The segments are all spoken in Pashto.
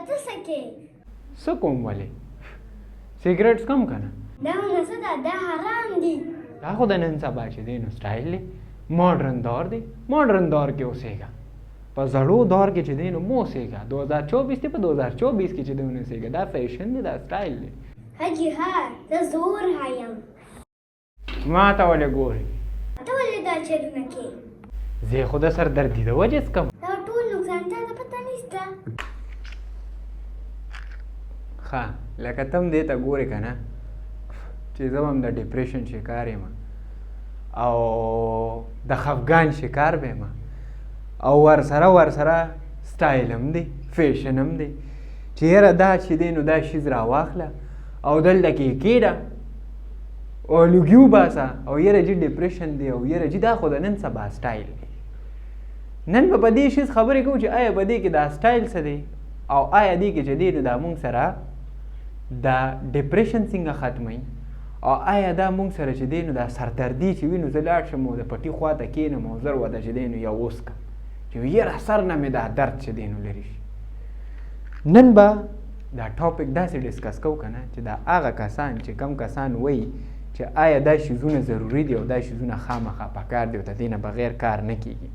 ته څه کې څه کوم ولې سیګریټس کم که نه دا نه څه ده دا حرام دي دا خو د نن سبا چې دی نو سټایل دی ماډرن دور دی ماډرن دور کې اوسېږه په زړو دور کې چې دی نو مو اوسېږه 2024 دی په 2024 کې چې دی نو اوسېږه دا فیشن دی دا سټایل دی حاجي ها زه زور هایم ما ته ولې ګورې ته ولې دا چلونه کې زه خو د سردردي د وجې څکم دا ټول نقصان ته د پته نشته ښه لکه ته هم دې ته ګورې که نه چې زه هم د ډپریشن شکار یم او د خفګان شکار به یم او ورسره سټایل هم دی فیشن هم دی چې یاره دا چې دی نو دا شیز راواخله او دلته کې یې کېږده او لوګي وباسه او یاره جي ډپریشن دی او یاره جي دا خو د نن سبا سټایل دی نن به په دې شیز خبرې کوو چې آیا په دې کې دا سټایل څه دی او آیا دې کې چې دی نو دا مونږ سره دا ډپریشن څنګه ختموي او آیا دا مونږ سره چې دی نو دا سردردي چې وي نو زه لاړ شم او د پټي خوا ته کښېنم او زر وده چې دی نو یو وسکم چې یاره سر نه مې دا درد چې دی نو لرې شي نن به دا ټاپک داسې ډسکس کوو که نه چې دا هغه کسان چې کم کسان وایي چې آیا دا شیزونه ضروري دي او دا شیزونه خامخا پکار دي او د دې نه بغیر کار نه کېږي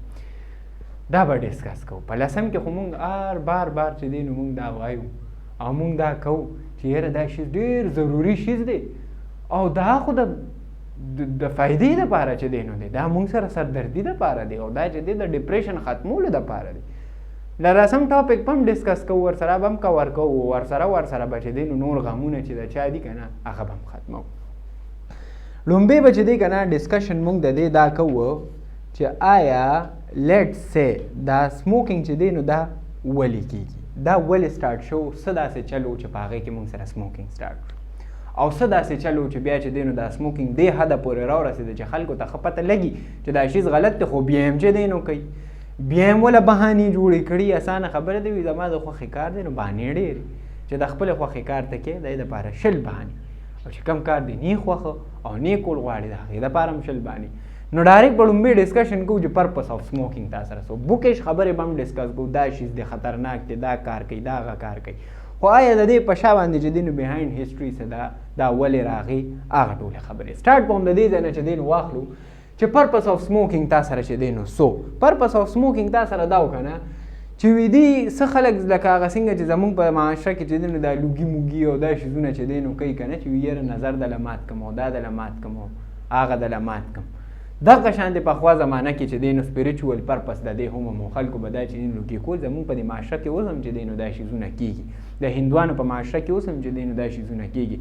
دا به ډسکس کوو په لسم کې خو مونږ بار چې دی نو مونږ دا وایو او مونږ دا کوو چې یاره دا شیز ډېر ضروري شیز دی او دا خو د فایدې دپاره چې دی نو دی دا مونږ سره سردردي دپاره دی او دا چې دی د ډپریشن ختمولو دپاره دی لرسم ټاپک په هم ډسکس کوو ورسره به هم کور کوو ورسره به چې دی نو نور غمونه چې د چا دي که نه هغه به هم ختموو لومبې به چې دی که نه ډسکشن مونږ د دې دا کوو چې آیا لیټ سي دا سموکینګ چې دی نو دا ولې کېږي دا ولې سټارټ شو څه داسې چلو چې په هغې کې مونږ سره سموکینګ سټارټ شو او څه داسې چلو چې بیا چې دی نو دا سموکینګ دې حده پورې راورسېده چې خلکو ته ښه پته لګي چې دا شیز غلط دی خو بیا هم چې دی نو کوي بیا هم وله بهانې جوړې کړي اسانه خبره دی وي زما د خوښې کار دی نو بهانې ډېرې چې د خپلې خوښې کار ته کې د دې دپاره شل بهانې او چې کم کار دی نه خوښه او نه کول غواړي د هغې دپاره هم شل بهانې نو ډایرکټ به لومبې ډسکشن کوو چې پرپس آف سموکینګ تا سره سو بوکیش خبرې به هم ډسکس کوو دا شیز دی خطرناک دی دا کار کوي دا هغه کار کوي خو آیا د دې په شا باندې چې دی نو بیهایند هسټري څه ده دا ولې راغی هغه ټولې خبرې سټارټ به هم د دې ځای نه چې دی نو واخلو چې پرپس آف سموکینګ تا سره چې دی نو سو پرپس آف سموکینګ تا سره دا وکړه نه چې ویدي څه خلک لکه هغه څنګه چې زمونږ په معاشره کې چې دی نو دا لوګي موګي او دا شیزونه چې دی نو کوي که نه چې وي یاره نظر دله مات کم او دا دله مات کم او هغه دله مات کم دغه شانتې پخوا زمانه کې چې دی نو سپریچول پرپس د دې هم خلکو به دا چې دی نو لوګي کول زمونږ په دې معاشره کې اوس هم چې دی نو دا شیزونه کېږي د هندوانو په معاشره کې اوس هم چې دی نو دا شیزونه کېږي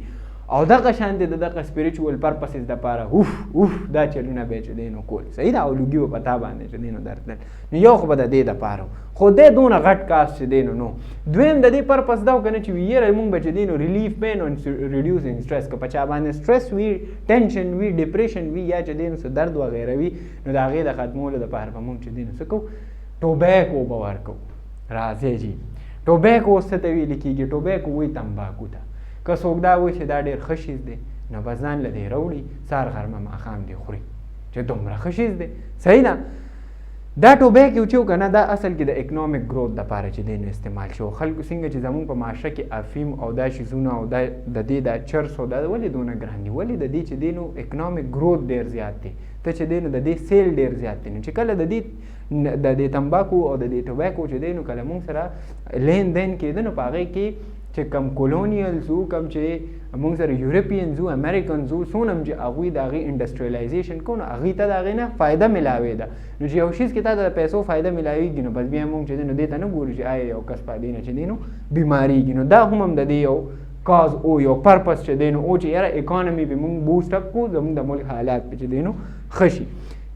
او دغه شانتې د دغه سپریچول پرپسز دپاره اوف دا چلونه به چې دی نو کول صحیح ده او لوګي به په تا باندې چې دی نو درتلل نو یو خو به د دې دپاره خو دی دونه غټ کاست چې دی نو دویم د دې پرپس دا وکړه چې یاره مونږ به چې دی نو ریلیف پین او ریډیوسینګ سټرس که په چا باندې سټرس وي ټینشن وي ډپریشن وي یا چې دی نو څه درد وغیره وي نو د هغې د ختمولو دپاره به مونږ چې دی نو څه کوو ټوبیکو به ورکوو راځئ جي ټوبیکو اوس څه ته ویلې کېږي ټوبیکو وایي تمباکو ته که څوک دا وایي چې دا ډېر ښه شیز دی نو به ځان له دې راوړي سهار غرمه ماښام دې خوري چې دومره ښه شیز دی صحیح ده دا ټوبیکو چې که نه دا اصل کې د اکنامک ګروت دپاره چې دی نو استعمال شو خلکو څنګه چې زمونږ په معاشره کې افیم او دا شیزونه او د دې دا چرس او دا ولې دونه ګران دي ولې د دې چې دی نو اکنامک ګروت ډېر زیات دی ته چې دی نو د دې سیل ډېر زیات دی نو چې کله د دې تمباکو او د دې ټوبیکو چې دی نو کله مونږ سره لین دین کېده نو په هغې کې چې کم کولونیلز وو کم چې مونږ سره یورپینز وو امریکنز وو څونه هم چې هغوی د هغې انډسټریلایزیشن کوو نو هغوی ته د هغې نه فایده میلاوېده نو چې یو شیز کې تا د پیسو فایده میلاوېږي نو بس بیا مونږ چې دی نو دې ته نه ګورو چې آیا یو کس په دې نه چې دی نو بیمارېږي نو دا هم د دې یو کاز او یو پرپس چې دی نو او چې یاره اکانمي به مونږ بوسټ اپ کړو زموږ د ملک حالات به چې دی نو ښه شي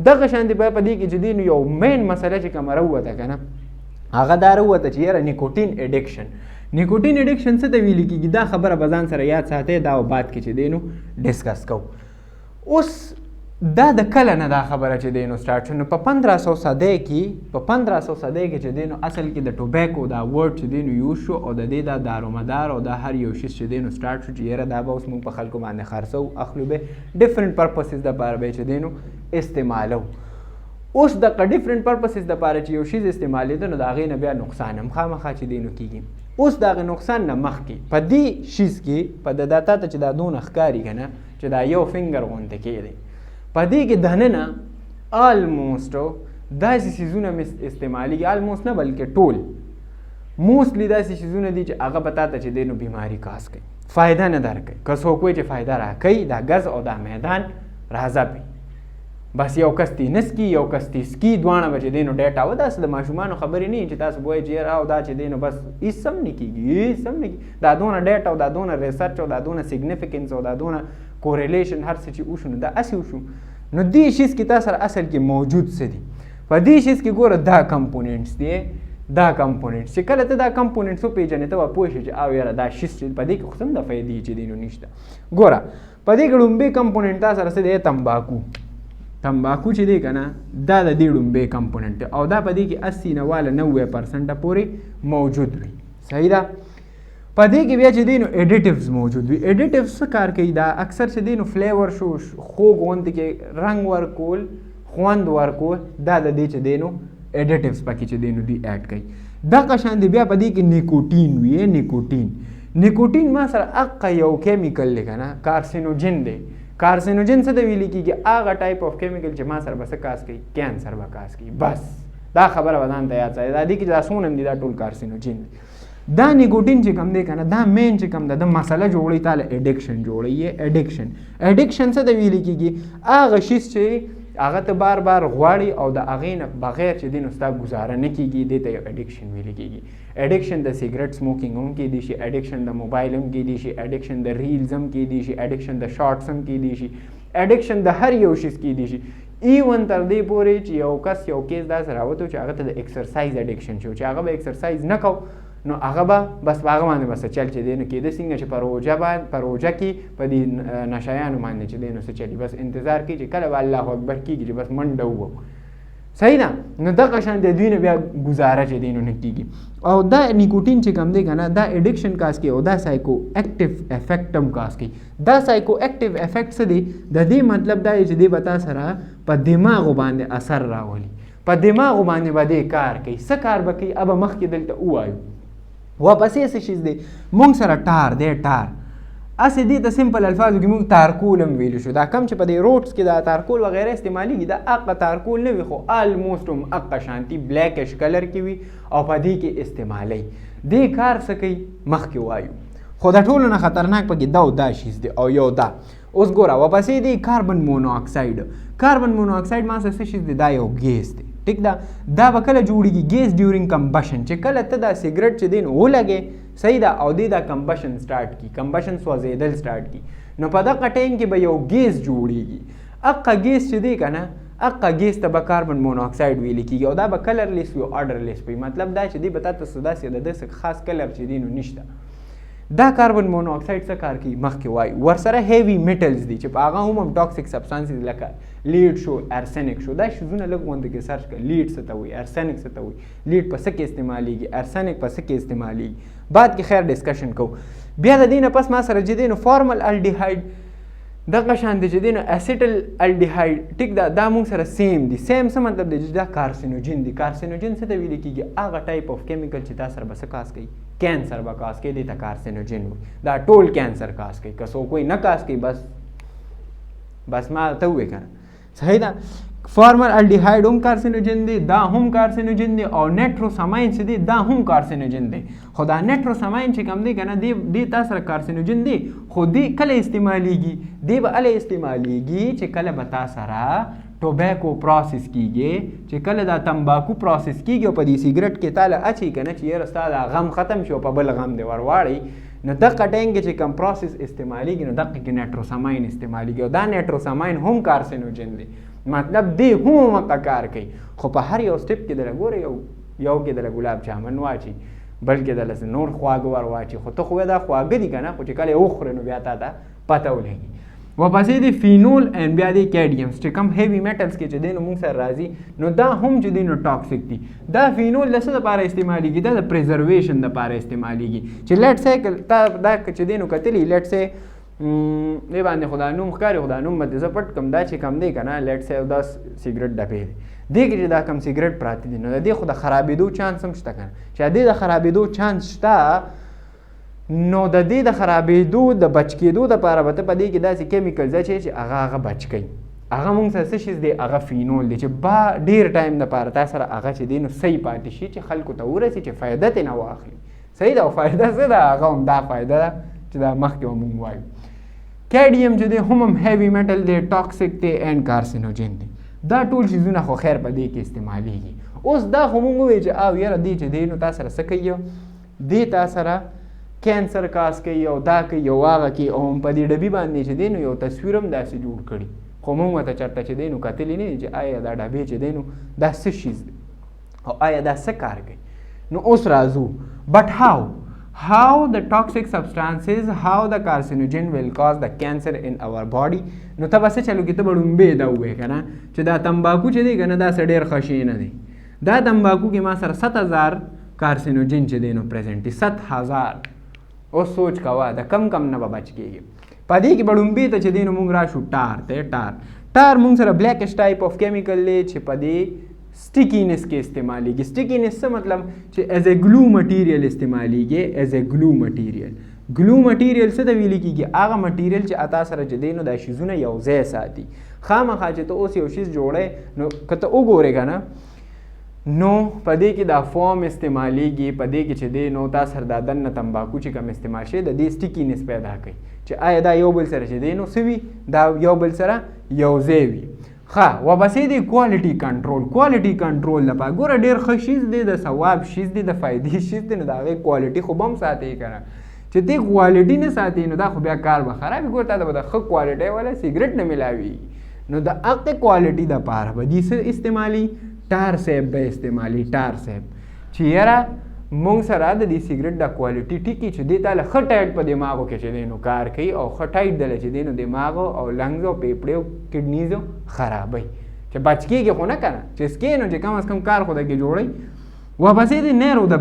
دغه شانتې بیا په دې کې چې دی نو یو مین مسله چې کومه راووته که نه هغه دا راووته چې یاره نیکوټین اډکشن نیکوټین اډکشن څه ته ویل کېږي دا خبره به ځان سره یاد ساتئ دا او بعد کې چې دی نو ډسکس کوو اوس دا د کله نه دا خبره چې دی نو سټارټ شو نو په 1500 صدۍ کې چې دی نو اصل کې د ټوبیکو دا ورډ چې دی نو یوز شو او د دې دا دارومدار او دا هر یو شیز چې دی نو سټارټ شو چې یاره دا به اوس موږ په خلکو باندې خرڅو اخلو به ډفرنټ پرپسز دپاره به چې دی نو استعمالو اوس د ډفرنټ پرپسز دپاره چې یو شیز استعمالېده نو د هغې نه بیا نقصان هم خامخا چې دی نو کېږي اوس د هغې نقصان نه مخکې په دې شیز کې په د دا تا ته چې دا دونه ښکاري که نه چې دا یو فنګر غونته کېدی په دې کې دننه آلموسټ داسې څیزونه مې استعمالېږي آلموسټ نه بلکې ټول موسټلی داسې څیزونه دي چې هغه به تا ته چې دی نو بیماري کاز کوي فایده نه درکوي که څوک وایي چې فایده راکوي دا ګز او دا میدان راځپي بس یو کس تی نسکي یو کس تی سکي دواړه به چې دی نو ډیټا و داسې د ماشومانو خبرې نه چې تاسو به وایئ چې یاره او دا چې دی نو بس هېڅ هم نه کېږي هېڅ هم نه کېږي دا دونه ډیټا او دا دونه ریسرچ او دا دونه سیګنیفیکنس او دا دونه کوریلیشن هر څه چې وشو نو دا هسې وشو نو دې شیز کې تا سره اصل کې موجود څه دي په دې شیز کې ګوره دا کمپوننټس دي دا کمپوننټس چې کله ته دا کمپوننټس وپېژنې ته به پوه شې چې او یاره دا شیز چې په دې کې خو هم د فایدې چې دی نو نشته ګوره په دې کې لومبی کمپوننټ تا سره څه دی تمباکو تمباکو چې دی که نه دا د دې لومبی کمپوننټ دی او دا په دې کې 80 نه واله 90% پورې موجود وي صحیح ده په دې کې بیا چې دی نو ایډیټیوز موجود وي ایډیټیوز څه کار کوي دا اکثر چې دی نو فلیور شو خوږ غوندې کې رنګ ورکول خوند ورکول دا د دې چې دی نو ایډیټیوز پکې چې دی نو دوی ایډ کوي دغه شان دی بیا په دې کې نیکوټین وي نیکوټین ما سره هغه یو کیمیکل دی که نه کارسینوجن دی کارسینوجن څه ته ویلې کېږي هغه ټایپ آف کیمیکل چې ما سره به څه کاز کوي کینسر به کاز کوي بس دا خبره به ځان ته یاد ساتئ دا دې کې چې دا څونه هم دي دا ټول کارسینوجن دی دا نیکوټین چې کوم دی که نه دا مین چې کوم ده د مسله جوړوي تاله ایډکشن جوړوي ایډکشن څه ته ویلې کېږي هغه شیز چې هغه ته بار بار غواړي او د هغې نه بغیر چې دی نو ستا ګزاره نه کېږي دې ته یو ایډکشن ویلې کېږي ایډکشن د سیګرټ سموکینګ هم کېدی شي ایډکشن د موبایل هم کېدی شي ایډکشن د ریلز هم کېدی شي ایډکشن د شارټس هم کېدی شي ایډکشن د هر یو شیز کېدی شي ایون تر دې پورې چې یو کس یو کیس داسې راوتو چې هغه ته د ایکسرسایز ایډکشن شو چې هغه به ایکسرسایز نه کو نو هغه به بس په هغه باندې بس چل چې دی نو کېده څنګه چې په روژه کې په دې نشایانو باندې چې دی نو څه چلي بس انتظار کوي چې کله به الله اکبر کېږي چې بس منډه ووهو صحیح ده نو دغه شان د دوی نه بیا ګزاره چې دی نو نه کېږي او دا نیکوټین چې کوم دی که نه دا ایډکشن کاز کوي او دا سایکو ایکټیو افیکټ هم کاز کوي دا سایکو ایکټیو افیکټ څه دی د دې مطلب دا دی چې دی به تا سره په دماغو باندې اثر راولي په دماغو باندې به دی کار کوي څه کار به کوي ابه مخکې دلته ووایو واپسې څه شیز دی مونږ سره ټار دی ټار اسې دې ته سمپل الفاظو کې مونږ تارکول هم ویلو شو دا کم چې په دې روډس کې دا تارکول وغیره استعمالیږي دا هغه تارکول نه وي خو آلموسټ هم هغه شانتي بلیکش کلر کې وي او په دې کې استعمالی دې کار څه کوي مخکې وایو خو د ټولو نه خطرناک پکې دا شیز دی او یو دا اوس ګوره واپسې دی کاربن مونوکساید ما سره څه شیز دی دا یو ګیس دی ټیک ده دا به کله جوړېږي ګیس ډیورینګ کمبشن چې کله ته دا سیګرټ چې دی نو ولګې صحیح ده او دی دا کمبشن سټارټ کړي کمبشن سوځېدل سټارټ کړي نو په دغه ټایم کې به یو ګیس جوړېږي هغه ګیس چې دی که نه هغه ګیس ته به کاربن مونوکساید ویلې کېږي او دا به کلرلیس وي او اډرلیس وي مطلب دا چې دی به تا ته څه داسې د ده خاص کلر چې دی نو نشته دا کاربن مونوکساید څه کار کوي مخکې وایي ورسره هیوي میټلز دي چې په هغه هم ټاکسیک سبسټانسز لکه لیډ شو ارسنک شو دا شیزونه لږ غونډه کې سرچ کړه لیډ څه ته وایي ارسنک څه ته وایي لیډ په څه کې استعمالیږي ارسنک په څه کې استعمالیږي بعد کې خیر ډسکشن کوو بیا د دې نه پس ما سره چې دی نو فارمل الډیهایډ دغه شان دی چې دی نو اسیټل الډیهایډ ټیک ده دا موږ سره سیم دي سیم څه مطلب دی چې دا کارسینوجن دی کارسینوجن څه ته ویل کېږي هغه ټایپ اف کیمیکل چې تا سره به څه کاز کوي کینسر به کاز کوي دې ته کارسینوجن وایي دا ټول کینسر کاز کوي که څوک وایي نه کاز کوي بس ما ته ووایې که نه صحیح ده فارمل الډیهایډ هم کارسینوجن دی دا هم کارسینوجن دی او نیټروساماین چې دی دا هم کارسینوجن دی خو دا نیټروساماین چې کوم دی که نه دی تا سره کارسینوجن دی خو دی کله استعمالیږي دی به هله استعمالیږي چې کله به تا سره ټوبیکو پروسس کیږي چې کله دا تمباکو پروسس کیږي او په دې سیګرټ کې تاله اچي که نه چې یاره ستا دا غم ختم شي او په بل غم دی ورواړئ نو دغه ټایم کې چې کوم پروسس استعمالیږي نو دغه کې نیټروساماین استعمالیږي او دا نیټروساماین هم کارسینوجن دی مطلب دی هم هغه کار کوي خو په هر یو سټپ کې دله ګوره یو کې دله ګلاب جامن واچي بل کې دله نور خواږه ور واچي خو ته خو دا خواږه دي که نه خو چې کله یې وخورې نو بیا تا ته پته ولګي واپسې دی فینول اینډ بیا دی کیډیمز چې کوم هیوي میټلز کې چې دی نو موږ سره راځي نو دا هم چې دی نو ټاکسیک دي دا فینول د څه دپاره استعمالیږي دا د پریزرویشن دپاره استعمالیږي چې لیټ سې تا دا چې دی نو کتلي لیټ سې دې باندې خو دا نوم ښکاري، خو دا نوم به دې زه پټ کړم. دا چې کم دی که نه لیټ سی دا سګرټ ډبې دی، دې کې چې دا کم سګرټ پراته دي نو د دې خو د خرابېدو چانس هم شته که نه. چې د دې د خرابېدو چانس شته نو د دې د خرابېدو د بچ کېدو دپاره به ته په دې کې داسې کیمیکلز اچوې چې هغه بچ کوي. هغه مونږ سره څه شیز دی؟ هغه فینول دی چې ډېر ټایم دپاره تا سره هغه چې دی نو صحیح پاتې شي چې خلکو ته ورسي چې فایده ترې نه واخلي. صحیح ده. او فایده څه ده؟ هغه هم دا فایده ده چې دا مخکې به مونږ وایو. کیډیم چې دی هم هیوي میټل دی، ټاکسیک دی اینډ کارسینوجن دی. دا ټول شیزونه خو خیر په دې کې استعمالیږي. اوس دا خو مونږ ووایو چې او یاره دې چې دی نو تا سره څه کوي؟ دې تا سره کینسر کاس کوي او دا کوي او هغه کوي. او په دې ډبې باندې چې دی نو یو تصویر هم داسې جوړ کړي، خو مونږ ورته چېرته چې دی نو کتلي نه دي چې آیا دا ډبې چې دی نو دا څه شیز دی او آیا دا څه کار کوي. نو اوس راځو بټ how the toxic substances, how the carcinogen will cause the cancer in our body. نو ته بس چلو کې ته به ډومبې دا ووایې که نه چې دا تمباکو چې دی که نه دا څه ډېر ښه شی نه دی. دا تمباکو کې ما سره 7000 کارسینوجن چې دی نو پریزنټ دي. 7000. اوس سوچ کوه د کم نه به بچ کېږي. په دې کې به ډومبې ته چې دی نو مونږ راشو ټار مونږ سره بلیکش ټایپ آف کیمیکل دی چې په دې سټیکینس کې استعمالیږي. سټیکینس څه مطلب؟ چې ایز ا ګلو مټیریل استعمالیږي. ایز ا ګلو مټیریل څه ته ویل کېږي؟ هغه مټیریل چې اتا سره چې دی نو دا شیزونه یو ځای ساتي. خامخا چې ته اوس یو شیز جوړی نو که ته وګورې که نه نو په دې کې دا فوم استعمالیږي. په دې کې چې دی نو تا سره دا دننه تمباکو چې کوم استعمال شي د دې سټیکینس پیدا کوي چې آیا دا یو بل سره چې دی نو څه وي؟ دا یو بل سره یو ځای وي. ښه وبسې دی کوالټي کنټرول لپاره. ګوره ډېر ښه شیز دی، د ثواب شیز دی، د فایدې شیز دی، نو د هغې کوالټي خو به هم ساتې که نه. چې ته کوالټي نه ساتې نو دا خو بیا کار به خراب وي. ګوره تا ته به د ښه کوالټۍ والا سګرټ نه میلاویږي. نو د هغې کوالټي دپاره به دې څه استعمالي؟ ټار صاحب به استعمالي. ټار صاحب چې یاره مونږ سره د دې سګرټ د کوالټي ټیکي چې دې ته له ښه ټایټ په دماغو کې چې دی نو کار کوي او ښه ټایټ دله چې دی نو دماغو او لنګز او پیپړې او کډنیز خرابوي چې بچ کېږي خو نه که نه چې سکې نو چې کم از کم کار خو دکې جوړوي. وبسې دی نیرو د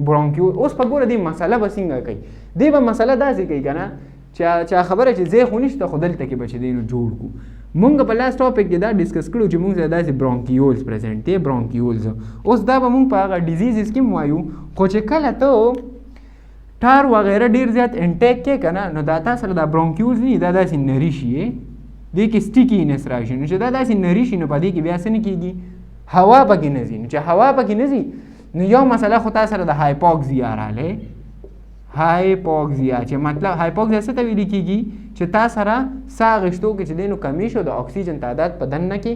برونکیول. اوس په ګوره دې مسله به څنګه کوي؟ دې به مسله داسې کوي که نه چا خبره چې ځای خو نشته خو دلته کې به چې دی نو جوړ کړو. مونږ په لاست ټاپک کې دا ډسکس کړو چې مونږ سره داسې برونکیولز پریزنټ دی. برونکیولز اوس دا به مونږ په هغه ډیزیزز کې وایو، خو چې کله ته ټار وغیره ډېر زیات انټیک کې که نه نو دا تا سره دا برونکیولز نه دا داسې نري شي، دې کې سټیکینس راشي. نو چې دا داسې نري شي نو په دې کې بیا څه نه کېږي؟ هوا پکې نه ځي. نو چې هوا پکې نه ځي نو یو مسله خو تا سره د هایپوکسیا راغلی. هایپوکسیا چې مطلب هایپوکسیا څه ته ویل کېږي؟ چې تا سره ساه اخیستو کې چې دی نو کمی شو، د اکسیجن تعداد په دننه کې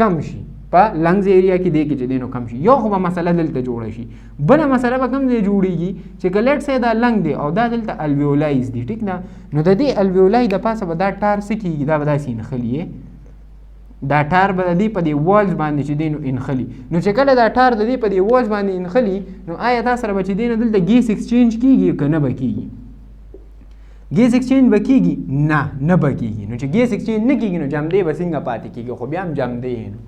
کم شي، په لنګز ایریا کې دی کې چې دی نو کم شي. یو خو به مسله دلته جوړه شي. بله مسله به کوم ځای جوړېږي چې که لیټ سی دا لنګ دی او دا دلته الویولایز دی، ټیک نه؟ نو د دې الویولای د پاسه به دا ټار څه کېږي؟ دا به داسې انخلي. دا ټار به د دې په دې والز باندې چې دی نو انخلي. نو چې کله دا ټار د دې په دې والز باندې انخلي نو آیا تا سره به چې دی نو دلته ګیس ایکسچینج کېږي که نه به کېږي؟ ګیس ایکسچینج به کېږي؟ نه به کېږي. نو چې ګیس ایکسچینج نه کېږي نو جمدې به څنګه پاتې کېږي؟ خو بیا هم جمدې نو.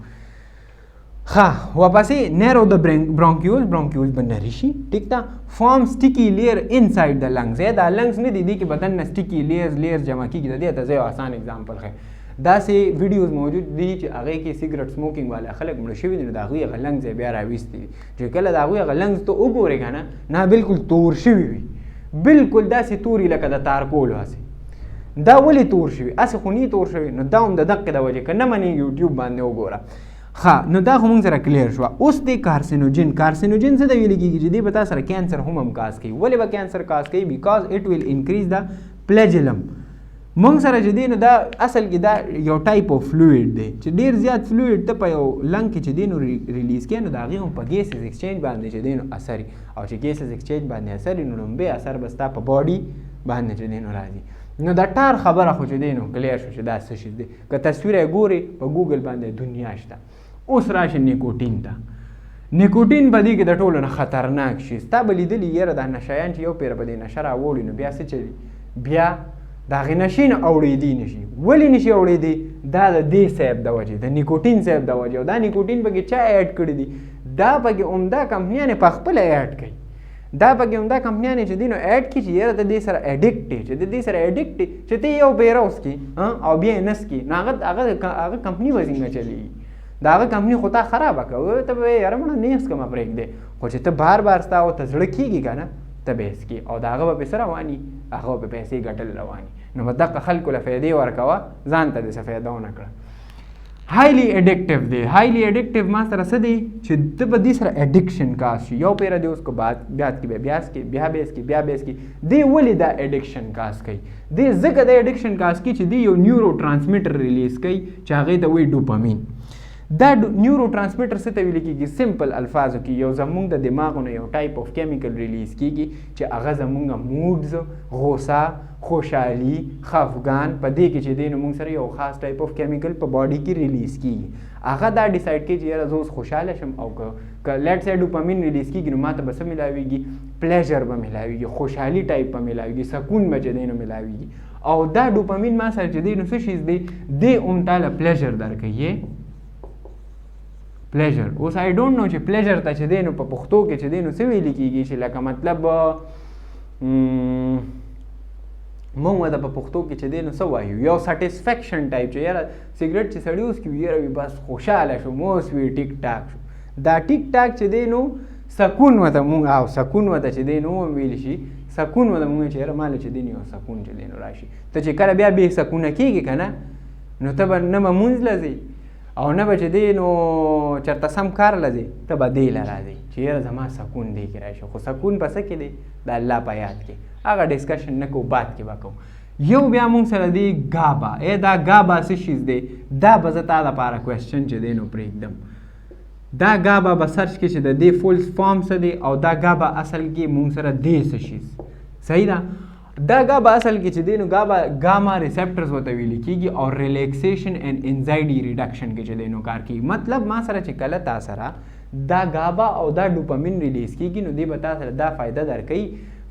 ښه واپسې نیرو د برونکیولز به نري شي، ټیک ده. فارم سټیکي لیر انسایډ د لنګز. دا لنګز نه دي، دې کې بدن نه سټیکي لیرز جمع کېږي. د دې ته زه یو آسان اگزامپل ښیم. داسې ویډیوز موجود دي چې هغې کې سګرټ سموکینګ والا خلک مړه شوي دي نو د هغوی هغه لنګز یې بیا راویستي دي چې کله د هغوی هغه لنګز ته وګورې که نه بلکل تور شوي وي، بلکل داسې توري لکه د تارکول هسې. دا ولې تور شوي؟ هسې خو نه تور شوي. نو دا هم د دقې د وجې که نه منې یوټیوب باندې وګوره. ښه نو دا خو مونږ سره کلیر شوه. اوس دی کارسینوجن څه ته ویل کېږي؟ چې دی به تا سره کینسر هم کاز کوي. ولې به کینسر کاز کوي؟ بیکاز اټ ویل انکریز د فلیجلم. مونږ سره چې دی نو دا اصل کې دا یو ټایپ آف فلویډ دی چې ډېر زیات فلویډ ته په یو لنګ کې چې دی نو ریلیز کوي نو د هغې هم په ګیسز ایکسچینج باندې چې دی نو اثر وي. او چې ګیسز ایکسچینج باندې اثر وي نو لومبی اثر به ستا په باډي باندې چې دی نو راځي. نو د ټار خبره خو چې دی نو کلیر شو چې دا څه شي دی. که تصویر یې ګورې په ګوګل باندې دنیا شته. اوس راشه نیکوټین ته. نیکوټین په دې کې د ټولو نه خطرناک شي. ستا به لیدلي یاره دا نشهیان چې یو پیره به دې نشه راوړي نو بیا څه چلي؟ بیا د هغې نشې نه اوړېدی نشي. ولې نشي اوړېدی؟ دا د دې صاحب د وجې، د نیکوټین صاحب د وجې. او دا نیکوټین پکې چا ایډ کړي دي؟ دا پکې عمده کمپنیانې په خپله ایډ کوي. دا پکې همدا کمپنیانې چې دي نو ایډ کړي چې یاره ته دې سره اډکټ یې چې د دې سره اډکټ یې چې ته یو پیره وسکي او بیا یې نسکي نو هغه کمپني به څنګه چلېږي د هغه کمپني خو تا خرابه کوه ته به یاره مړه نه یې څکمه پرېږدې خو چې ته بار بار ستا ورته زړه کېږي که نه ته به یې څکي او د هغه به پیسه رواني هغه به پیسې ګټل رواني نو به دغه خلکو له فایدې ورکوه ځان ته داسې فایده ونه کړه هایلی اډکټیو دی هایلی اډکټیو ما سره څه دی چې ته به دې سره اډکشن کاس شي یو پیره دی اوس کو بعد کې به بیا څکي بیا به څکي بیا به څکي دی ولې دا اډکشن کاس کوي دی ځکه د اډکشن کاس کوي چې دی یو نیورو ټرانسمیټر ریلیز کوي چې هغې ته وایي ډوپامین دا نیورو ټرانسمیټر څه ته ویل کېږي سمپل الفاظو کې یو زمونږ د دماغونو یو ټایپ اف کیمیکل ریلیز کېږي چې هغه زمونږ موډز غوسه خوشحالي خفګان په دې کې چې دی نو موږ سره یو خاص ټایپ اف کیمیکل په باډي کې ریلیز کېږي هغه دا ډیسایډ کوي چې یاره زه اوس خوشحاله شم او که لیټ سای ډوپامین ریلیز کېږي نو ماته به څه میلاویږي پلیژر به میلاویږي خوشحالي ټایپ به میلاویږي سکون به چې دی نو میلاویږي او دا ډوپامین ما سره چې دی نو څه شیز دی دی هم تاله پلیژر درکوي پلیژر اوس آی ډونټ نو چې پلیژر ته چې دی نو په پښتو کې چې دی نو څه ویلي کېږي چې لکه مطلب مونږ ته په پښتو کې چې دی نو څه وایو یو سټسفیکشن ټایپ چې یاره سګرټ چې سړی اوس کي یاره وي بس خوشحاله شو اوس وي ټیک ټاک شو دا ټیک ټاک چې دی نو سکون ورته مونږ او سکون ورته چې دی نو ویلی شي سکون ورته مونږ چې یاره ماله چې دی نو سکون چې دی نو راشي ته چې کله بیا بې سکونه کېږي که نه نو ته به نه به مونځ له ځې او نه به چې دی نو چېرته سم کار له ځې ته به دې له راځې چې یاره زما سکون دی کې راشي خو سکون په څه کې دی د الله په یاد کې هغه ډسکشن نه کوو بعد کې به کوو یو بیا مونږ سره دی ګابا دا ګابا څه شیز دی دا به زه تا دپاره کوېسچن چې دی نو پرېږدم دا ګابا به سرچ کې چې د دې فول فارم څه دی او دا ګابا اصل کې مونږ سره دی څه شیز صحیح ده دا ګابا اصل کې چې دی نو ګاما ریسپټرز ورته ویل کېږي او ریلیکسیشن اینډ انزایټي ریډکشن کې چې دی نو کار کوي مطلب ما سره چې کله تا سره دا ګابا او دا ډوپامین ریلیز کېږي نو دی به تا سره دا فایده درکوي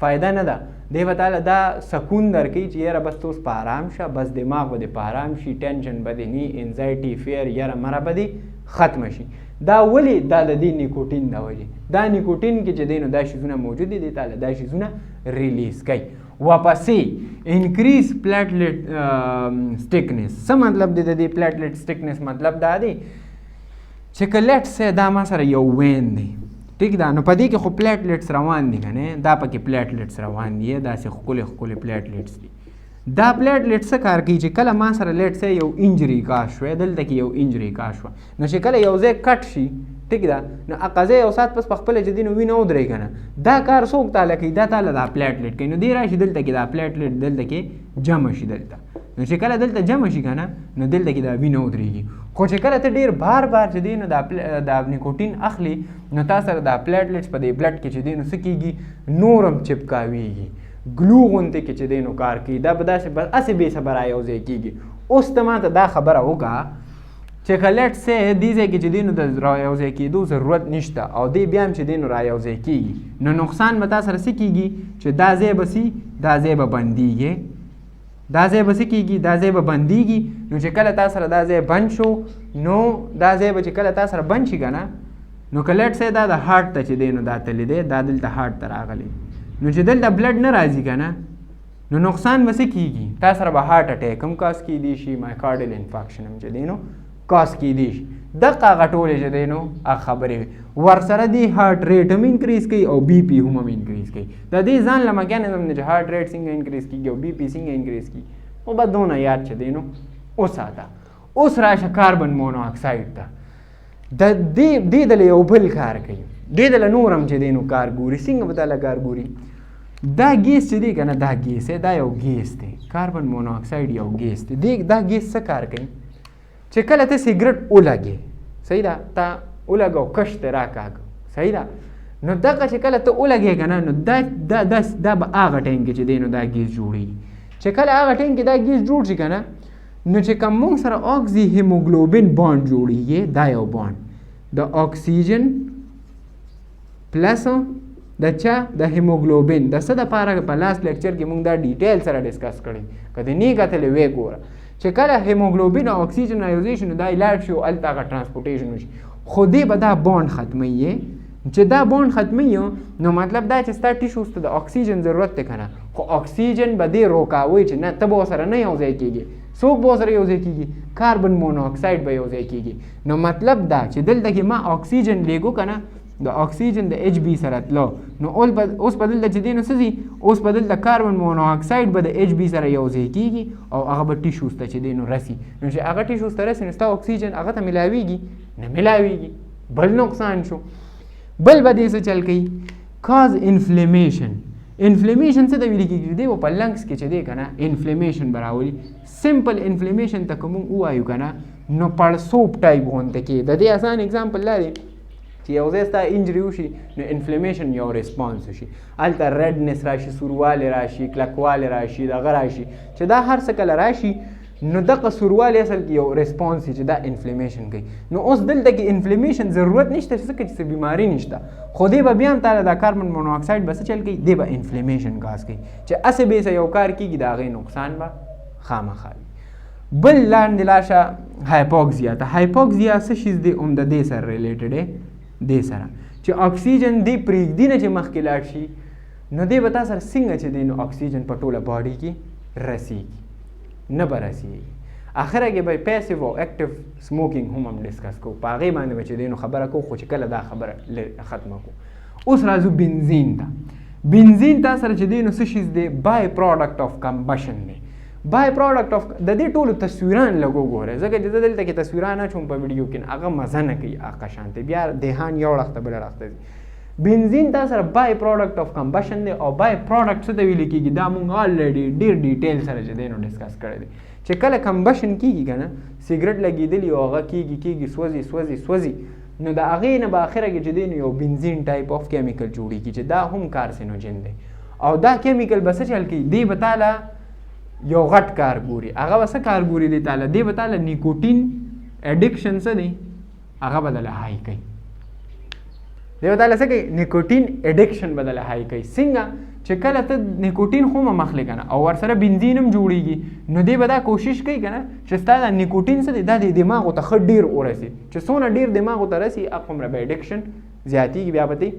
فایده نه ده دی به تاله دا سکون درکوي چې یاره بس ته اوس په آرام شه بس دماغ به دې په آرام شي ټینشن به دې نی انزایټي فیر یاره مره به دې ختمه شي دا ولې دا د دې نیکوټین د وجې دا نیکوټین کې چې دی نو دا شیزونه موجود دي تاله دا شیزونه ریلیز کوي واپسې انکریز پلیټلیټ سټیکنس څه مطلب دی د دې پلیټلیټ سټیکنس مطلب دا دی چې که لیټ سه دا ما سره یو وین دی ټیک ده نو په دې کې خو پلیټلیټس روان دي که نه دا پکې پلیټلیټس روان دي داسې ښکلې ښکلې پلیټلیټس دي دا پلیټلیټ څه کار کوي چې کله ما سره لیټ سه یو انجری کاش شوی دلته کې یو انجری کاش شوه نو چې کله یو ځای کټ شي ټیک ده نو هغه ځای یو ساعت پس په خپله چې دی نو وینه ودرېږي که نه دا کار څوک تاله کوي دا تاله دا پلیټلیټ کوي نو دی راشي دلته کې دا پلیټلیټ دلته کې جمع شي دلته نو چې کله دلته جمع شي که نه نو دلته کې دا وینه ودرېږي خو چې کله ته ډېر بار بار چې دی نو دا نیکوټین اخلي نو تا سره دا پلیټلیټس په دې بلډ کې چې دی نو څه کېږي نور هم چپکاویږي ګلو غوندې کې چې دی نو کار کوي دا به داسې هسې بې صبره یو ځای کېږي اوس ته ما ته دا خبره وکړه چې که لیټ سې دې ځای کې چې دی نو د را یو ځای کېدو ضرورت نشته او دی بیا هم چې دی نو را یو ځای کېږي نو نقصان به تا سره څه کېږي چې دا ځای به سي دا ځای به بندېږي دا ځای به څه کېږي دا ځای به بندېږي نو چې کله تا سره دا ځای بند شو نو دا ځای به چې کله تا سره بند شي که نه نو که لیټ سې دا د هارټ ته چې دی نو دا تللی دی دا دلته هارټ ته راغلی نو چې دلته بلډ نه راځي که نه نو نقصان به څه کېږي تا سره به هارټ اټیک هم کاز کېدی شي مایکارډل انفاکشن هم چې دی نو کاز کېدی شي دغه هغه ټولې چې دی نو هغه خبرې وي ورسره دی هارټ ریټ هم انکریز کوي او بی پي هم انکریز کوي د دې ځان له میکانیزم نه چې هارټ ریټ څنګه انکریز کېږي او بی پي څنګه انکریز کېږي خو به دونه یاد چې دی نو وساته اوس راشه کاربن مونو اکساید ته د دې دله یو بل کار کوي دې دله نور هم چې دی نو کار ګوري څنګه به دله کار ګوري دا ګیس چې دی که نه دا ګیس دی دا یو ګیس دی کاربن مونو اکساید یو ګیس دی دا ګیس څه کار کوي چې کله ته سګرټ ولګې صحیح ده تا ولګو کش ته راکاږه صحیح ده نو دغه چې کله ته ولګې که نه نو دا به هغه ټایم کې چې دی نو دا ګیس جوړېږي چې کله هغه ټایم کې دا ګیس جوړ شي که نه نو چې کوم موږ سره اکسي هیموګلوبین بانډ جوړېږي دا یو بانډ د اکسیجن پلس د چا د هیموګلوبین د څه دپاره په لاست لیکچر کې موږ دا ډیټیل سره ډسکس کړی که د نه کتلې وې ګوره چې کله هیموګلوبین او اکسیجنایزیشن دا لاړ شي او هلته هغه ټرانسپورټیشن وشي خو دې به دا بانډ ختموي چې دا بوند ختمي نو مطلب دا چې ستا ټیشوز ته د اکسیجن ضرورت دی که نه، خو اکسیجن به دې روکاوي چې نه ته به ورسره نه یو ځای کېږي. څوک به ورسره یو ځای کېږي؟ کاربن مونوکساید به یو ځای کېږي. نو مطلب دا چې دلته کې ما اکسیجن لیږو که نه، د اکسیجن د اچ بي سره تلو، نو اوس به دلته چې دی نو څه ځي، اوس به دلته کاربن مونوکساید به د اچ بي سره یو ځای کېږي او هغه به ټیشوز ته چې دی نو رسي. نو چې هغه ټیشوز ته رسي نو ستا اکسیجن هغه ته ملاویږي؟ نه ملاویږي، بل نقصان شو. بل به دې څه چل کوي؟ کاز انفلیمیشن. انفلیمیشن څه ته ویل کېږي؟ دی په لنګس کې چې دی که نه انفلیمیشن به راولي. سمپل انفلیمیشن ته که موږ ووایو که نه نو پړسوب ټایپ غونته کې. د دې آسان اګزامپل دا دی چې یو ځای ستا انجري وشي نو انفلیمیشن یو ریسپانس وشي، هلته ریډنس راشي، سوروالی راشي، کلکوالی راشي، دغه راشي. چې دا هر څه کله راشي نو دغه سوروالی اصل کې یو ریسپانس چې دا انفلیمیشن کوي. نو اوس دلته کې انفلیمیشن ضرورت نشته ځکه چې بیماری نشته، خو دی به بیا هم تعالی دا کاربن مونوکساید به څه چل کوي؟ دی به انفلیمیشن کاز کوي چې هسې بیسه یو کار کېږي د هغې نقصان به خامخا وي. بل لاندې لاشه هایپوکسیا ته. هایپوکسیا څه شیز دی؟ هم د دې سره ریلیټډ دی، دې سره چې اکسیجن دی پرېږدي نه چې مخکې لاړ شي نو دی به تا سره څنګه چې دی نو اکسیجن په ټوله باډي کې رسیږي؟ نه به رسیږي. اخره کې به پیسیو او اکټیو سموکینګ هم ډسکس کوو، په هغې باندې به چې دی نو خبره کوو، خو چې کله دا خبره ختمه کوو. اوس راځو بنزین ته. بنزین تا سره چې دی نو څه شیز دی؟ بای پروډکټ آف کمبشن دی. بای پروډکټ آف د دې ټولو تصویران لږ وګورئ، ځکه چې زه دلته کې تصویران اچوم په ویډیو کې هغه مزه نه کوي هغه شانتې، بیا دهان یو اړخ ته بل اړخ ته ځي. بنزین تا سره بای پروډکټ آف کمبشن دی او بای پروډکټ څه ته ویل کېږي دا مونږ آلریډي ډېر ډیټیل سره چې دی نو ډسکس کړی دی چې کله کمبشن کېږي که نه سګرټ لګېدلي او هغه کېږي سوځي نو د هغې نه به اخره کې چې دی نو یو بنزین ټایپ آف کیمیکل جوړېږي چې دا هم کارسینوجن دی او دا کیمیکل به څه چل کوي؟ دی به تاله یو غټ کار ګوري. هغه به څه کار ګوري دی تاله؟ دی به تاله نیکوټین اډکشن څه دی هغه به دله های کوي. دی به تاله څه کوي؟ نیکوټین اډکشن به دله های کوي. څنګه چې کله ته نیکوټین خو هم اخلې که نه او ورسره بنزین هم جوړېږي نو دی به دا کوشش کوي که نه چې ستا دا نیکوټین څه دی دا د دماغو ته ښه ډېر ورسي، چې څونه ډېر دماغو ته رسي هغومره به اډکشن زیاتېږي، بیا به تی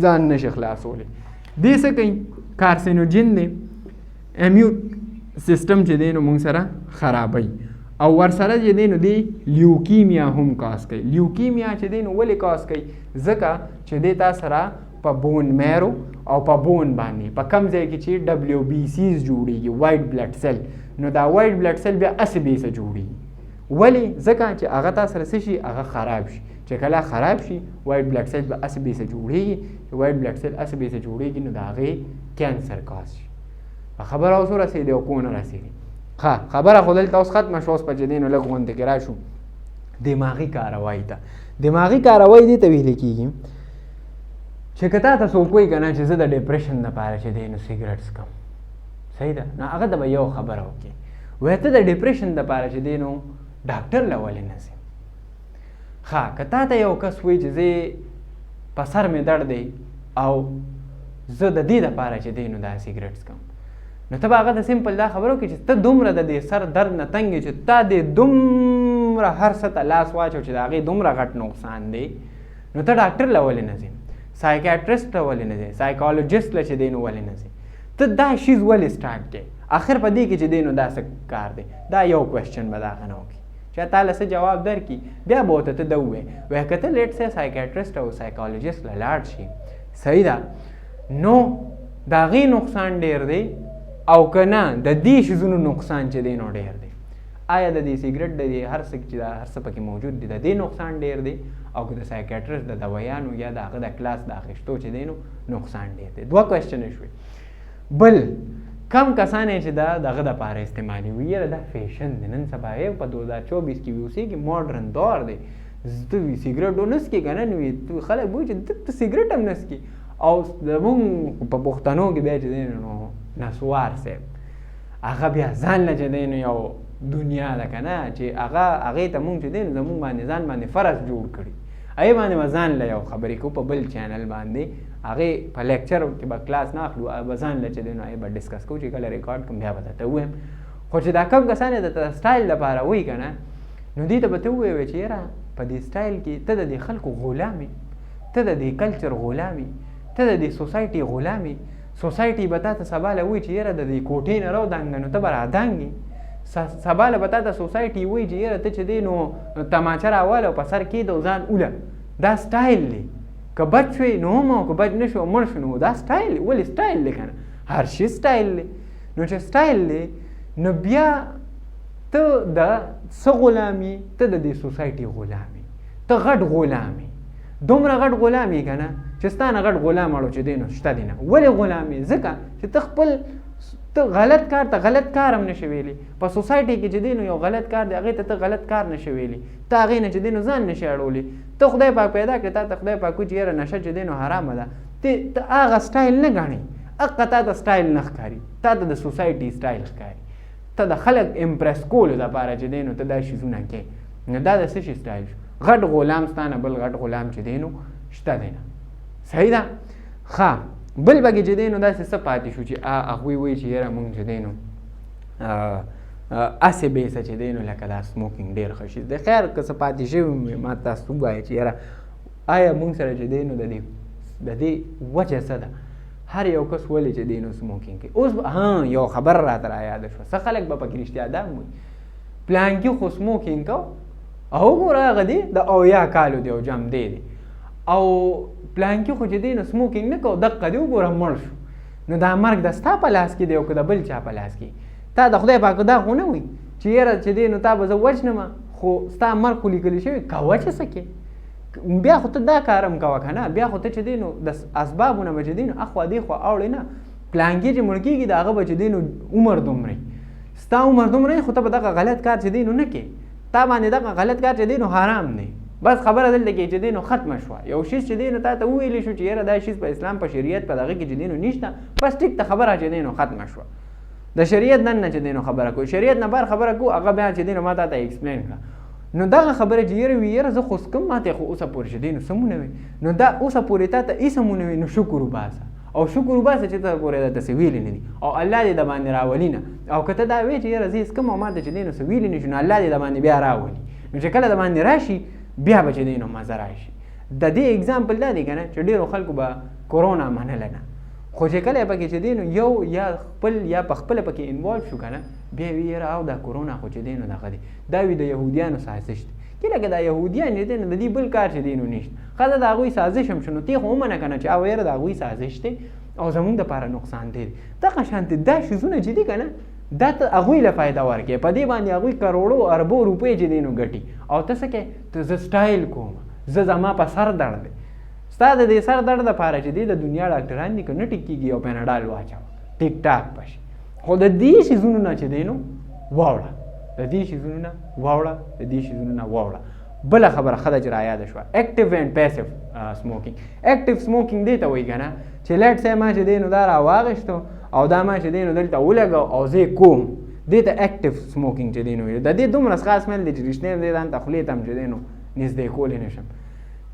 ځان نشي خلاصولی. دی څه کوي؟ کارسینوجن دی، امیون سیستم چې دی نو موږ سره خرابوي او ورسره چې دی نو دی لیوکیمیا هم کاز کوي. لیوکیمیا چې دی نو ولې کاز کوي؟ ځکه چې دی تا سره په بون میرو او په بون باندې په کم ځای کې چې WBCs جوړېږي، وایټ بلډ سیل، نو دا وایټ بلډ سیل بیا هسې بیسه جوړېږي. ولې؟ ځکه چې هغه تا سره څه شي؟ هغه خراب شي. چې کله خراب شي وایټ بلډ سیل به هسې بیسه جوړېږي، چې وایټ بلډ سیل هسې بیسه جوړېږي نو د هغې کینسر کاز شي. خبره اوس ورسېدې او کو نه رسېدې؟ ښه خبره خو دلته اوس ختمه شوه. اوس په چې دی نو لږ غونډې کې راشو دماغي کاروایي ته. دماغي کاروایي دې ته ویل کېږي چې که تا ته څوک وایي که نه چې زه د ډپریشن دپاره چې دی نو سګرټ څکم، صحیح ده، نو هغه ته به یو خبره وکړي، وایي ته د ډپریشن دپاره چې دی نو ډاکټر له ولې نه ځې؟ ښه که تا ته یو کس وایي چې زه په سر مې درد دی او زه د دې دپاره چې دی نو دا سګرټ څکم، نو ته به هغه ته سمپل دا خبره وکړي چې ته دومره د دې سر درد نه تنګ یې چې تا دې دومره هر څه ته لاس واچو چې د هغې دومره غټ نقصان دی، نو ته ډاکټر له ولې نه ځې؟ سایکیاټرسټ له ولې نه ځې؟ سایکالوجسټ له چې دی نو ولې نه ځې؟ ته دا شیز ولې سټارټ کړې؟ آخر په دې کې چې دی نو دا څه کار دی؟ دا یو کوېسچن به د هغه نه وکړي چې تا له څه جواب درکړي، بیا به ورته ته ده ووایې وایي که ته لیټ سې سایکیاټرسټ او سایکالوجسټ له لاړ شي، صحیح ده، نو د هغې نقصان ډېر دی او که نه د دې شیزونو نقصان چې دی نو ډېر دی. آیا د دې سګرټ د دې هر څه چې دا هر څه پکې موجود دي د دې نقصان ډېر دی او که د سایکیاټرسټ د دوایانو یا د هغه د کلاس د اخیستو چې دی نو نقصان ډېر دی؟ دوه کوېسچنې شوې. بل کم کسان چې دا دغه دپاره استعمالوي، یاره دا فیشن دی، نن سبا یې په 2024 کې وي اوسېږي، ماډرن دور دی، ته سګرټ ونه څکې که نه وي خلک به وایي چې ته سګرټ هم نه څکې. او زمونږ په پښتنو کې بیا چې دی نو نسوار صاحب هغه بیا ځان له چې دی نو یو دنیا ده که نه چې هغې ته مونږ چې دی نو زمونږ باندې ځان باندې فرض جوړ کړي، هغې باندې به ځان له یو خبرې کوو په بل چینل باندې، هغې په لیکچر کې به کلاس نه اخلو، به ځان له چې دی نو هغې به ډسکس کوو چې کله ریکارډ کړم بیا به درته ووایم. خو چې دا کم کسان یې د سټایل لپاره وایي که نه نو دې ته به ته ووایې چې یاره په دې سټایل کې ته د دې خلکو غلام یې، ته د دې کلچر غلامي، ته د دې سوسایټي غلامي. سوسایټي به تا ته سبا له وایي چې یاره د دې کوټې نه راودانګه نو ته به رادانګې. سبا له به تا ته سوسایټي وایي چې یاره ته چې دی نو تماچه راواله او په سر کېده او ځان اوله. دا سټایل دی. که بد شوې نو هم او که بد نه شو مړ شو نو دا سټایل دی. ولې سټایل دی که نه؟ هر شي سټایل دی. نو چې سټایل دی نو بیا ته د څه غلامي؟ ته د دې سوسایټي غلامي، ته غټ غلامي، دومره غټ غلامي که نه چې ستا نه غټ غلام اړو چې دی نو شته دی نه. ولې غلامي؟ ځکه چې ته خپل ته غلط کار ته غلط کار هم نشي ویلی. په سوسایټي کې چې دی نو یو غلط کار دی هغې ته غلط کار نشي ویلی، ته هغې نه چې دی نو ځان نشي اړولی. ته خدای پاک پیدا کړې، تا ته خدای پاک وایي چې یاره نشه چې دی نو حرامه ده، ته هغه سټایل نه ګڼې، هغه تا ته سټایل نه ښکاري، تا ته د سوسایټي سټایل ښکاري. ته د خلک امپرس کولو دپاره چې دی نو ته دا شیزونه کوې. نو دا د څه شي سټایل شو؟ غټ غلام ستا نه بل غټ غلام چې دی نو شته دی نه. صحیح ده؟ ښه بل پکې چې دی نو داسې څه پاتې شو چې هغوی وایي چې یاره مونږ چې دی نو هسې بیسه چې دی نو لکه دا سموکینګ ډېر ښه شي دی. خیر که څه پاتې شوي ما تاسو ووایه چې یاره آیا مونږ سره چې دی نو د دې وجه څه ده؟ هر یو کس ولې چې دی نو سموکینګ کوي. اوس یو خبر راته رایاده شوه، څه خلک به پکې رښتیا دا هم وایي پلانکي خو سموکینګ کو او وګوره هغه دی د 80 کالو دی او جم دی او پلانکي خو چې دی نو سموکینګ نه کو دقه دی وګوره مړ شو. نو دا مرګ د ستا په لاس کې دی او که د بل چا په لاس کې. تا د خدای پاک دا خو نه وایي چې یاره چې دی نو تا به زه وژنمه خو ستا مرګ خو لیکلی شوي کوه چې څه کې. بیا خو ته دا کار هم کوه که نه، بیا خو ته چې دی نو د اسبابونه به چې دی نو اخوا دېخوا اوړې نه. پلانکي چې مړ کېږي د هغه به چې دی نو عمر دومره ستا عمر دومره خو ته به دغه غلط کار چې دی نو نه کې. تا باندې دغه غلط کار چې دی نو حرام دی. بس خبره دلته کې چې دی نو ختمه شوه. یو شیز چې دی نو تا ته وویلی شو چې یاره دا شیز په اسلام په شریعت په دغه کې چې دی نو نشته، بس ټیک ته خبره چې دی نو ختمه شوه. د شریعت نن نه چې دی نو خبره کوو، شریعت نه بهر خبره کوو، هغه بیا چې دی نو ما تا ته ایکسپلین کړه. نو دغه خبره چې یاره وي یاره زه خو څکم ماته خو اوسه پورې چې دی نو سمونه وي، نو دا اوسه پورې تا ته هېڅ سمونه وي، نو شکر وباسه او شکر وباسه چې ته پورې درته څه ویلي نه دي او الله دې د باندې راولي نه. او که ته دا وایې چې یاره زه هېڅ کوم او ماته چې دی نو څه ویلي نه شو، نو الله دې د باندې بیا راولي. نو چې کله د باندې راشي بیا به چې دی نو مزه راشي. د دې اگزامپل دا دی که نه چې ډېرو خلکو به کورونا منله نه، خو چې کله پکې چې دی نو یو یا خپل یا په خپله پکې انوالو شو که نه بیا وي یاره او دا کورونا خو چې دی نو دغه دی، دا وي د یهودیانو سازش دی. که لکه دا یهودیان چې دی نو د دې بل کار چې دی نو نشته، ښه د هغوی سازش هم شو. نو تی خو ومنه که نه چې او یاره د هغوی سازش دی او زمونږ دپاره نقصان دی. دغه شانتې دا شیزونه چې دي که نه دا ته هغوی له فایده ورکوي، په دې باندې هغوی کروړو اربو روپۍ چې دی نو ګټي. او ته څه کوې؟ ته زه سټایل کوم، زه زما په سر درد دی. ستا د دې سر درد دپاره چې دی د دنیا ډاکټران دي که نه ټیک کېږي او پیناډال واچوه ټیک ټاک پشي. خو د دې شیزونو نه چې دی نو واوړه، د دې شیزونو نه واوړه، د دې شیزونو نه واوړه. بله خبره ښه ده چې رایاده شوه، اکټیو اینډ پیسیو سموکینګ. اکټیو سموکینګ دې ته وایي که نه چې لیټ سې ما چې دی نو دا راواغېستو او دا ما چې دی نو دلته ولګو او زه کوم، دې ته اکټیو سموکینګ چې دی نو وایي. د دې دومره خاص مل دی چې رښتیا دې ځان ته خولې ته هم چې دی نو نږدې کولی نه شم.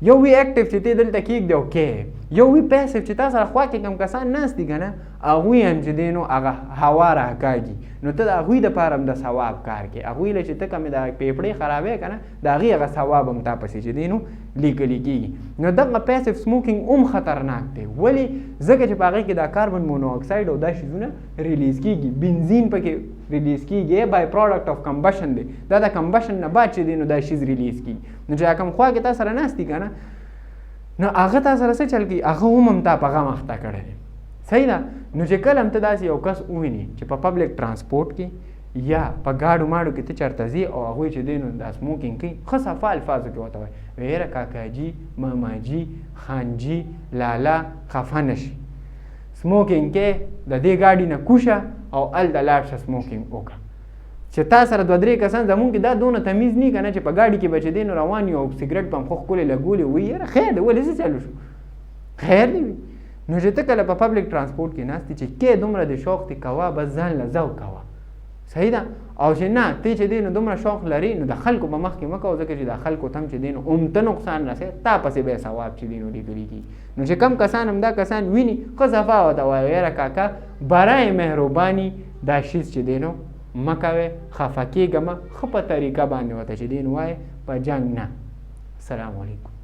یو وی اکټیو چې ته دلته کېږدې او کې، یو وی پیسیو چې تا سره خوا کې کم کسان ناست دي که نه هغوی هم چې دی نو هغه هوا راکاږي، نو ته د هغوی دپاره هم د ثواب کار کوې. هغوی له چې ته کمې د پیپړې خرابوې که نه د هغې هغه ثواب هم تا پسې چې دی نو لیکلی کېږي. نو دغه پیسیو سموکینګ هم خطرناک دی. ولې؟ ځکه چې په هغې کې دا کاربن مونوکساید او دا شیزونه ریلیز کېږي، بنزین پکې ریلیز کېږي، بای پروډکټ اف کمبشن دی. دا د کمبشن نه بعد چې دی نو دا شیز ریلیز کېږي. نو چې کوم خوا کې تا سره ناست دي که نه نو هغه تا سره څه چل کوي، هغه هم تا په غم اخته کړی دی. صحیح ده؟ نو چې کله هم ته داسې یو کس ووینې چې په پبلک ټرانسپورټ کې یا په ګاډو ماډو کې ته چېرته ځې او هغوی چې دی نو دا سموکینګ کوي، ښه صفا الفاظو کې ورته وایي یاره کاکاجي، ماماجي، خانجي، لالا خفه نه شي، سموکینګ کې د دې ګاډي نه کوشه او هلته لاړ شه سموکینګ وکړه. چې تا سره دوه درې کسان زمونږ کې دا دونه تمیز نه که نه چې په ګاډي کې به چې دی نو روان یو او سګرټ به هم خو ښکلې لګولې وایي یاره خیر دی ولې څه چلو شو، خیر دی وي. نو چې ته کله په پبلک ټرانسپورټ کې ناست چې کې دومره د شوق دی کوه، بس ځان له ذوق کوه. صحیح ده؟ او چې نه ته چې دی نو دومره شوق لري نو د خلکو په مخ کې مه کوه، ځکه چې د خلکو ته هم چې دی نو ته نقصان رسوي، تا پسې به یې ثواب چې دی نو لیکلي کېږي. نو چې کم کسان هم دا کسان ویني ښه صفا ورته وایه یاره کاکا برای مهرباني دا شیز چې دی نو مه کوئ، خفه کېږه مه، ښه په طریقه باندې ورته چې دی نو وایه، په جنګ نه. السلام علیکم.